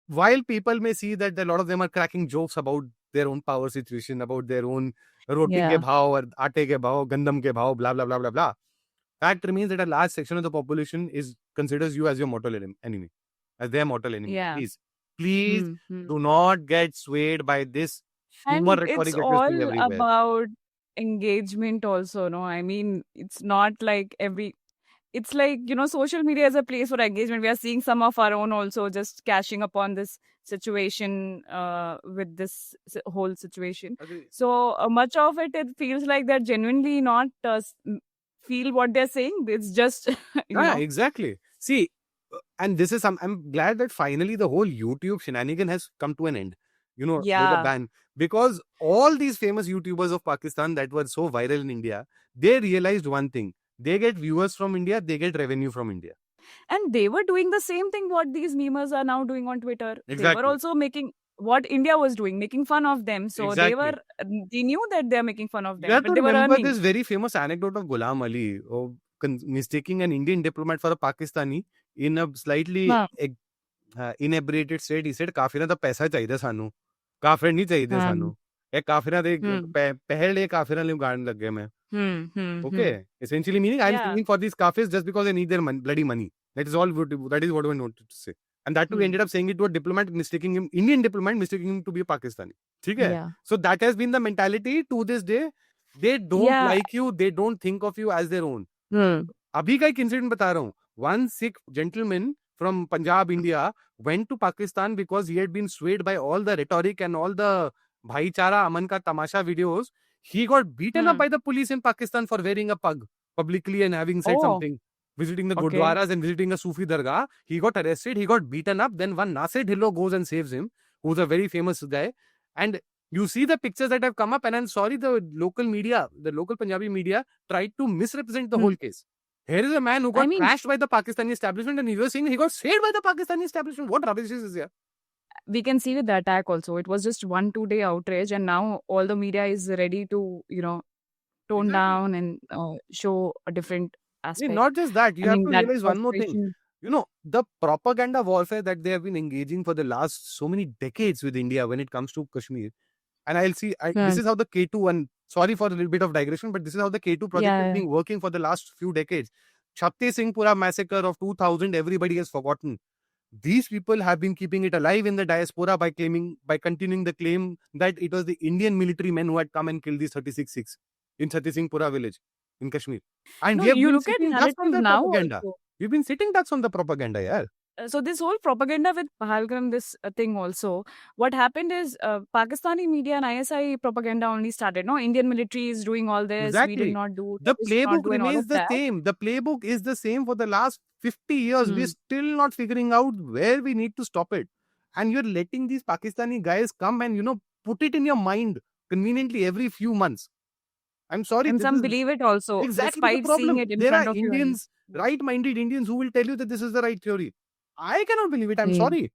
while people may see that a lot of them are cracking jokes about their own power situation, about their own roti ke Yeah. bhav or aate ke bhav, gandam ke bhav, blah blah blah blah blah. Fact remains that a large section of the population considers you as your mortal enemy, as their mortal enemy. Yeah. Please Hmm. do not get swayed by this humor And it's rhetoric that you're seeing all everywhere. about engagement also, no? I mean, it's not like it's like, social media is a place for engagement. We are seeing some of our own also just cashing upon this situation with this whole situation. Agree. So much of it feels like they're genuinely not feel what they're saying. It's just, Yeah, exactly. See, and this is I'm glad that finally the whole YouTube shenanigan has come to an end. With a yeah. ban, because all these famous YouTubers of Pakistan that were so viral in India, they realized one thing: they get viewers from India, they get revenue from India. And they were doing the same thing what these memers are now doing on Twitter. They were Exactly. also making what India was doing, making fun of them. So Exactly. they knew that they're making fun of You them, have to but they were remember earning. this very famous anecdote of Ghulam Ali, mistaking an Indian diplomat for a Pakistani in a slightly हाँ, inebriated state. He said, "काफिरा तो पैसा चाहिए सानू, काफिर नहीं चाहिए हाँ, सानू। ए काफिरा दे हुँ, पहले काफिरा ने गाड़न लग गए मैं." हुँ। Okay, essentially meaning I'm Yeah, speaking for these kafirs just because they need their bloody money. That is all. That is what I wanted to say. And that too, hmm, ended up saying it to a diplomat, mistaking him, Indian diplomat, mistaking him to be a Pakistani. ठीक है? yeah, So that has been the mentality to this day. They don't yeah, like you. They don't think of you as their own. हुँ, अभी का एक incident बता रहा हूँ. One Sikh gentleman from Punjab, India, went to Pakistan because he had been swayed by all the rhetoric and all the Bhaichara Aman ka tamasha videos. He got beaten up hmm. by the police in Pakistan for wearing a pug publicly and having said oh! something. Visiting the okay, Gurdwaras and visiting a Sufi dargah. He got arrested. He got beaten up. Then one Nasir Dhillon goes and saves him, who's a very famous guy. And you see the pictures that have come up, and I'm sorry, the local media, the local Punjabi media, tried to misrepresent the hmm. whole case. Here is a man who I got mean, trashed by the Pakistani establishment, and he was saying he got saved by the Pakistani establishment. What rubbish is this here? we can see with the attack also. It was just 1-2 day outrage, and now all the media is ready to, tone Exactly. down and show a different aspect. Not just that. I You have mean, to that realize one more thing. frustration. The propaganda warfare that they have been engaging for the last so many decades with India when it comes to Kashmir. And this Yeah, is how the K2, and sorry for a little bit of digression, but this is how the K2 project has yeah, been working for the last few decades. Chapte Singhpura massacre of 2000, everybody has forgotten. These people have been keeping it alive in the diaspora by continuing the claim that it was the Indian military men who had come and killed these 36 Sikhs in Chatti Singhpura village in Kashmir. And no, we have you been look at sitting ducks on narrative their now propaganda. also. We've been sitting ducks on the propaganda, yeah. So this whole propaganda with Pahalgam, this thing also, what happened is Pakistani media and ISI propaganda only started. No, Indian military is doing all this. We did Exactly. not do. The Terrorists did not playbook do, and all remains of the that. same. The playbook is the same for the last 50 years. We're Hmm. still not figuring out where we need to stop it. And you're letting these Pakistani guys come and, put it in your mind conveniently every few months. I'm sorry, And this some is believe it also, exactly the despite seeing problem. it in There are front of you. And Indians, right minded Indians, who will tell you that this is the right theory. I cannot believe it. I'm Hmm. sorry.